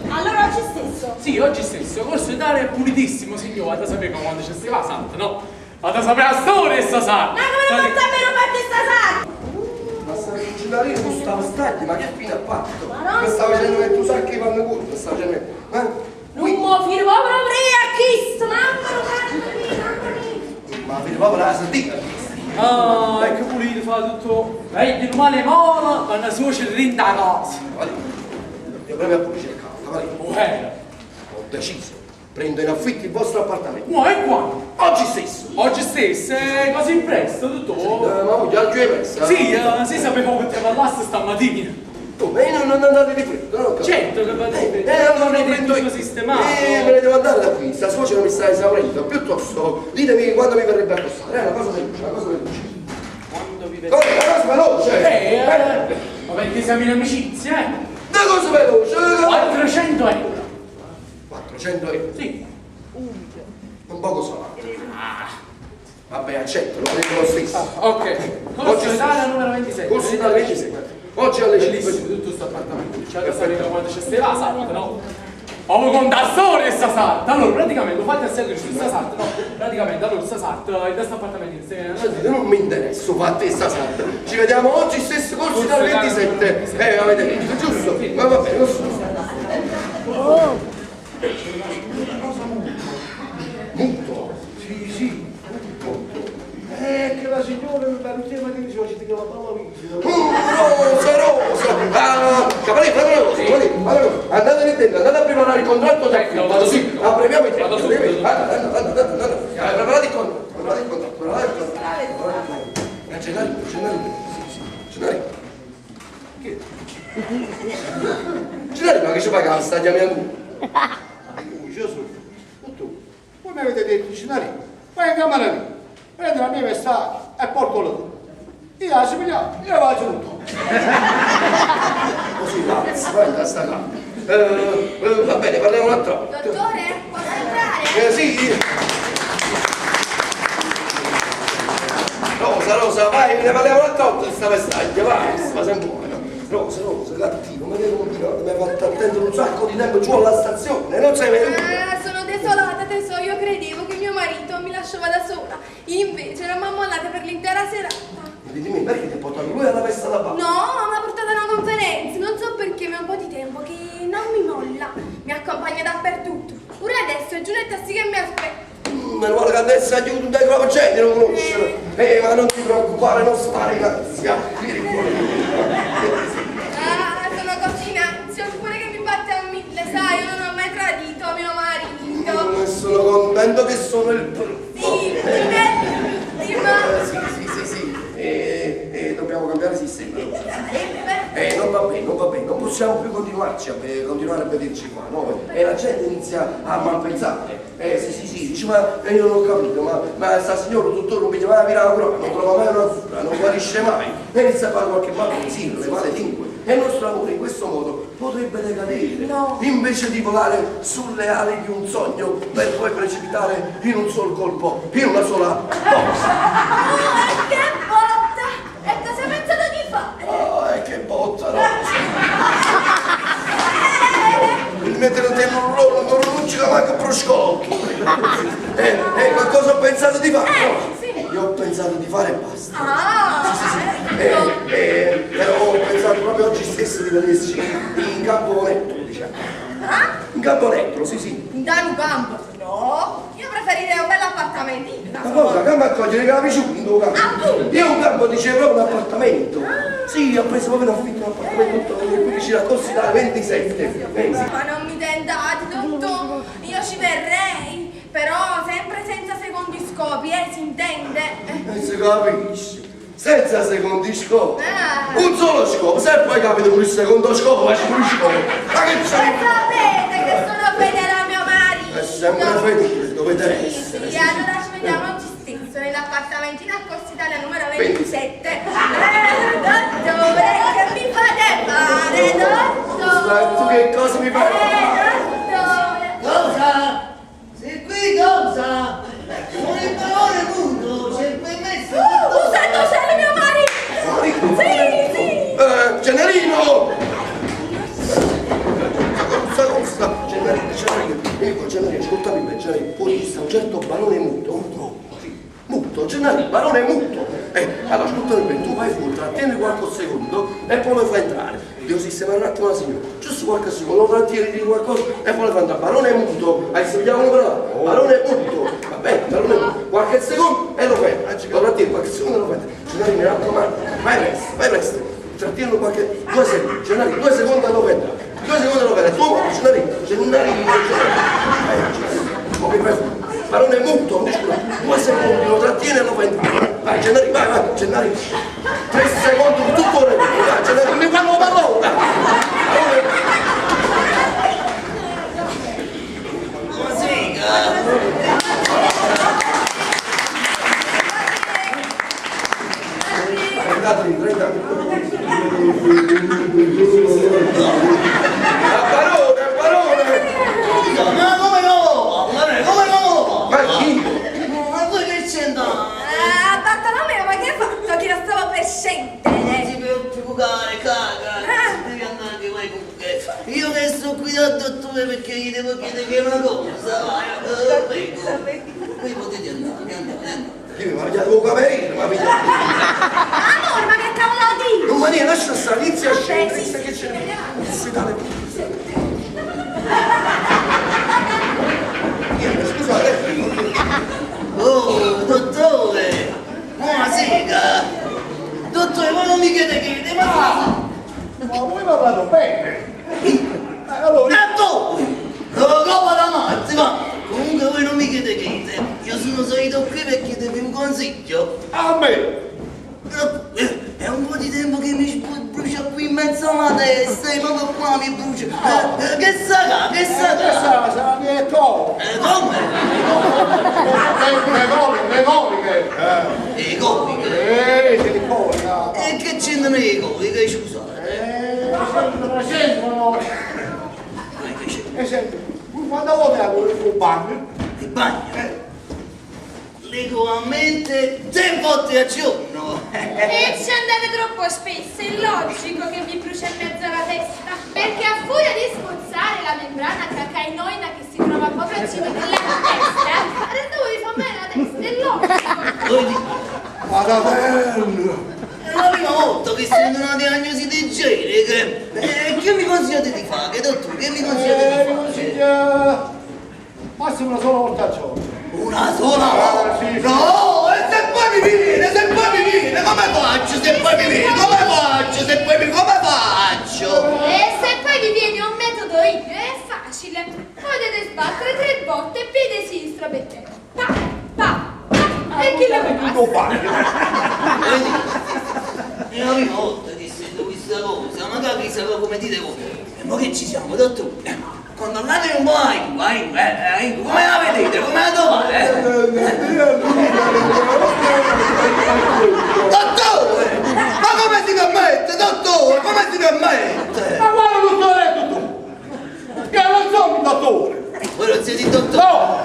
Allora oggi stesso. Sì, oggi stesso. Corso Italia è pulitissimo, signor. Da sapere quando ci si va santa, no? Ma da sapere la storia sta sa. Ma come non fate meno parte sta sala? Ma stavo in tu stavo stagli, ma che fine ha fatto? Ma non Mi stava facendo che tu sacchi vanno corto, stava facendo. Non mo' fino proprio ubriachista, mamma mia. Ma fino proprio la sentita. Ah, ecco pulito, fa tutto. Di male mola, ma una suocera rinda a casa. Io proprio a pulire il capo, Buona. ho deciso. Prendo in affitto il vostro appartamento. Ma è qua. Oggi stesso. Oggi stesso, così presto, tutto. Ma oggi oggi hai messo? Sì, sapevo che ti parlasse stamattina. Come? Non andate di freddo, no? Certo che vado di freddo. Non non prendo è io. tutto sistemato. Me ne devo andare da qui, sta suocera mi sta esaurendo. Piuttosto, ditemi quando mi verrebbe a costare. È una cosa veloce, Quando vi Cosa, una cosa veloce! Ma perché siamo in amicizia, Una cosa veloce! 400 euro. 400 euro? Sì. Un poco solo. Vabbè, accetto, lo prendo lo stesso. Ok. Corso Italia numero 27. Corso Italia 27. Oggi alle 5. Bellissimo tutto questo appartamento. C'è da sapere quando c'è stava la salta, no? Ho contato storia sta salta. Allora, praticamente, fate a seguire su sta salta, no? Praticamente, allora, sta salta, in questo appartamento, Sentite, non mi interessa, fate sta salta. Ci vediamo oggi stesso Corso Italia 27. Avete detto, giusto? Ma va bene, lo so. Muto? Sì. Che la signora mi dà il tema che dice oggi ti chiama Paolo Vigio. Rosa! Cavaliere, andate dentro, andate a preparare il contratto tecnico. Vado subito. Abbreviamo il tempo. Vado subito. Preparate il contratto. Cenari, ma che ci paga la staglia mia tu? Gesù, tu, voi mi avete detto, Cenari, vai in camera lì, prendi la mia vestaglia e portalo tu. Io la similiamo, io la faccio tutto. Così, vai, sta là. Va bene, parliamo un altro. Dottore, posso entrare? Sì. Rosa, vai, ne parliamo un altro di sta vestaglia, vai, sta sempre buona. Rosa, cattivo, ma che mi hai fatto attendere un sacco di tempo giù alla stazione, non sei venuto? Sono desolata, tesoro, io credevo che mio marito mi lasciava da sola. Invece eravamo mollate per l'intera serata. Dimmi, perché ti ha portato lui alla festa da bar? No, mi ha portato a una conferenza, non so perché mi ha senza aiuto dai gravagenti lo conoscono. Ma non ti preoccupare, non stare in ansia. Vieni fuori. Sono così in ansia, pure che mi batte a 1000, sai, io non ho mai tradito mio marito. Sono contento che sono il primo. Sì, sì. Dobbiamo cambiare sistema. Non va bene, non possiamo più continuare a vederci qua, no? E la gente inizia a malpensare. Sì, dice, ma io non ho capito, ma sta signora dottore non mi chiamava a virare la prova, non trova mai una cura, non guarisce mai. E inizia a fare qualche malpensiero, le male lingue. E il nostro amore in questo modo potrebbe decadere, no. Invece di volare sulle ali di un sogno per poi precipitare in un solo colpo, in una sola botta. Che botta! E cosa hai pensato di fare? Che botta, no? Il mettere dell'urlone non rinuncia manco a prosciolchi. Cosa ho pensato di fare? Sì. Io ho pensato di fare e basta. Sì. Però ho pensato proprio oggi stesso di vederci in campo nettro, diciamo. In campo nettro, sì. Da un campo? No, io preferirei un bel appartamentino. Ma cosa? Campo a cogliere che la vicina in tuo campo? Io un campo dicevo proprio un appartamento. Sì, ho preso proprio in affitto un appartamento qui vicino a Cossitale 27. Ma non mi tentate, dottore, io ci verrei, però sempre senza secondi scopi, si intende? Si capisce. Senza secondi scopi. Ah. Un solo scopo, se poi capito con il secondo scopo, ma c'è un scopo. Ma che c'è? Sapete che sono fedele a mio marito. È sempre fedele, dovete essere. Sì, allora ci vediamo oggi stesso nell'appartamentino a Corso Italia numero 27. Dottore, che mi fate fare, dottore? Tu che cosa mi fai? Dottore. Cosa? Sei qui, cosa? Sono il barone muto, c'è quel mezzo. Usando sei mio marito. Sì. Gennarino! Gennarino, ascoltami bene, Gennarino, fuori sta un certo barone muto, Gennarino, barone muto. Allora, ascoltami bene, tu vai fuori, trattieni qualche secondo e poi lo fai entrare. Devo sistemare un attimo la signora, giusto qualche secondo, lo trattieni di qualcosa e poi lo fai entrare. Barone muto, hai svegliato una parola? Barone muto, va bene, barone muto, qualche secondo e lo fai, lo trattieni qualche secondo e lo fai. Gennarino, mi raccomando, vai presto. Trattienilo qualche 2 secondi, Gennarino, 2 secondi e lo fai. 2 secondi e lo fai, tu Gennarino. Come fai? Barone muto, 2 secondi, lo trattieni e lo fai. Vai, Gennarino, vai, Gennarino. 3 secondi, tutto ora. Vai, Gennarino, mi fanno un pallone. Barone! Ma come no? Ma chi? Ma voi che c'entrate? Bartolomeo, ma che hai fatto? Che lo stavo per scendere. Non ti preoccupare, caga. Devi andare anche voi comunque. Io che sto qui dal dottore perché gli devo chiedere una cosa. Vai, voi potete andare. Io mi mangiato un camerino, ma mi Amore, ma che cavolo dici? non ma niente, lascia stare, inizia a scendere, Sì, che c'è? vediamo. Scusate. Oh, dottore! Buonasera! Dottore, ma non mi chiede, ma... Ma voi mi parlato bene. Allora, Tanto! Roba da matti, ma... Comunque voi non mi chiedete, io sono solito qui per chiedervi un consiglio. a me. È un po' di tempo che mi brucia qui in mezzo alla testa, e proprio qua mi brucia. Che sarà? Sarà niente. Come? Le comiche. Le comiche? Le comiche. E che c'entrano le comiche, scusate? Sentono. Esempio, quando vuoi andare al bagno? Il bagno? Regolarmente 3 volte al giorno. E ci andate troppo spesso, è logico che vi brucia in mezzo alla testa. Perché a furia di smorzare la membrana cacainoida che si trova proprio al cimo della testa, adesso vi fa male la testa, è logico. Ma davvero? È la prima volta che sento una diagnosi del genere. Che mi consigliate di fare, dottore? Che mi consigliate di fare? Massimo una sola volta al giorno. Una sola volta? Sì. No, e se poi mi viene, come faccio se poi mi viene? Come faccio? E se poi vi viene un metodo io, è facile. Potete sbattere 3 botte, piede sinistro, mettete. Pa, e chi lo passa? Vedi? E la prima volta che sento questa cosa, magari sarò come dite voi. E ma che ci siamo, dottore? Controllate un po', come la vedete? Come la trovate? Dottore! Ma come si permette, dottore? Come si permette? Ma quale dottore è tu? Io non sono un dottore! Voi non siete il dottore? No!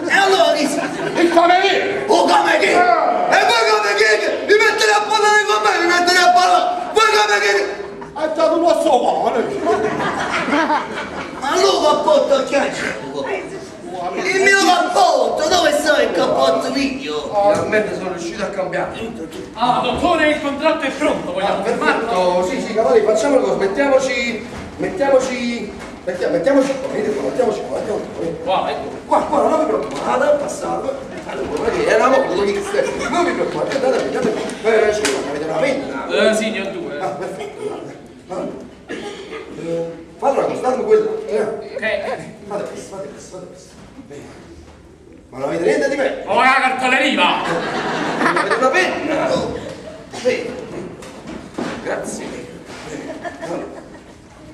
E allora chi siete? Il cameriere! Oh, come che? E voi come che? Mi mettete a parlare con me, mi mettete a parlare! Voi come che? È stato un nostro male! Ma lo cappotto che c'è? Il mio cappotto, dove sta il cappotto mio? Finalmente sono riuscito a cambiare. Ah, dottore, il contratto è pronto, vogliamo firmarlo? Perfetto, sì, cavaliere, facciamo una cosa, mettiamoci qua. Qua, ecco. Qua, non vi preoccupate, al passato. Allora, che era molto chiste. Non vi preoccupate, andate, avete una penna? Sì, ne ho 2. Ah, perfetto. Fallo una cosa, datemi quella. Ok. Fate questo. Bene. Ma non avete niente di me? Oh, la cartoleria! Avete una penna? Bene. Grazie.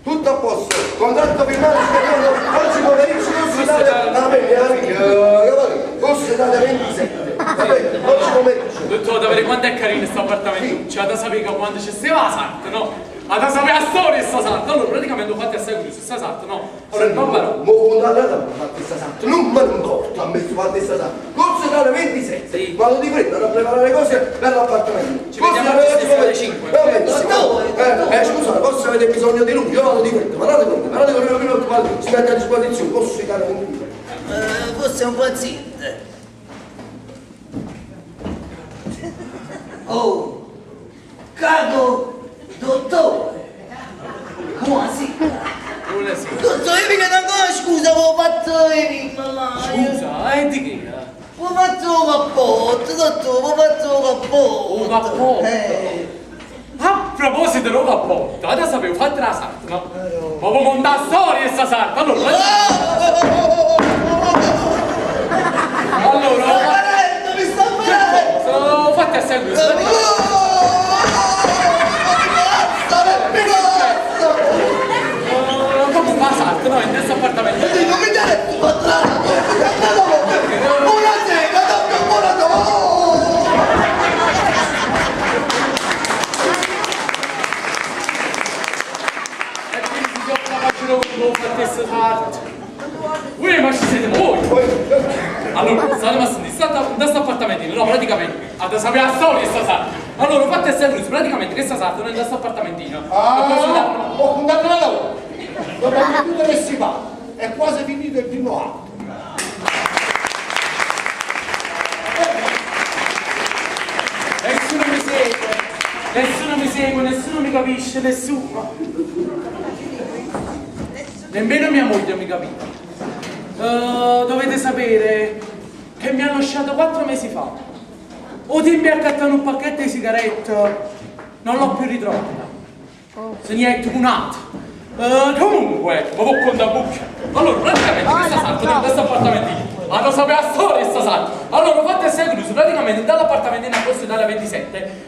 Tutto a posto, contratto firmato, oggi pomeriggio corso date 27, oggi pomeriggio. Dottore, davvero quanto è carino questo appartamento? Cioè, da sapere che quando c'è la sarta, no? Ma da sapere la storia sta sarta, allora praticamente ho fatto assai curioso, sta sarta, no? Allora il papà non me ne importa, a me fate questa sarta. Corso date 27, Sì. vado di fretta a preparare le cose per l'appartamento. Ci vediamo oggi stasera alle 5. Scusate, forse avete bisogno di lui, io vado di fretta, guardate con me, si mette a disposizione, posso dare 22. Forse è un po' zitte. Oh, caro dottore, buonasera. Buonasera. Dottore, mica ancora scusa, avevo fatto Scusa, e di che? ho fatto un cappotto, dottore, ho fatto un cappotto. Un cappotto? A proposito del cappotto, adesso sapevo fatto la sarta, no? Ma può montare la storia questa sarta, allora... Allora... Mi sta venendo! Sono fatti a seguire, come fa sarta, no? In questo appartamento... Non mi dare il contratto! Una sega, doppio buono! E quindi si offre la faccia non fattesse sarta. Ma ci siete voi! Allora, stiamo in questo appartamentino, no, praticamente, ad sapere la storia sta sarta. Allora, fate essere lui, praticamente, questa sarta non è in questo appartamentino. Ho contato la lavoro! Dopo tutte le si va! È quasi finito il primo atto! Nessuno mi segue, nessuno mi capisce, nessuno. Nemmeno mia moglie mi capisce. Dovete sapere che mi hanno lasciato 4 mesi fa. O ti mi accattano un pacchetto di sigarette, non l'ho più ritrovata. Se niente, un altro. Comunque, ma può contare buccia. Allora, praticamente questa sarta in questo appartamentino. Hanno sapere la storia questa sarta. Allora, fate essere chiuso, praticamente dall'appartamentino a Corso Italia 27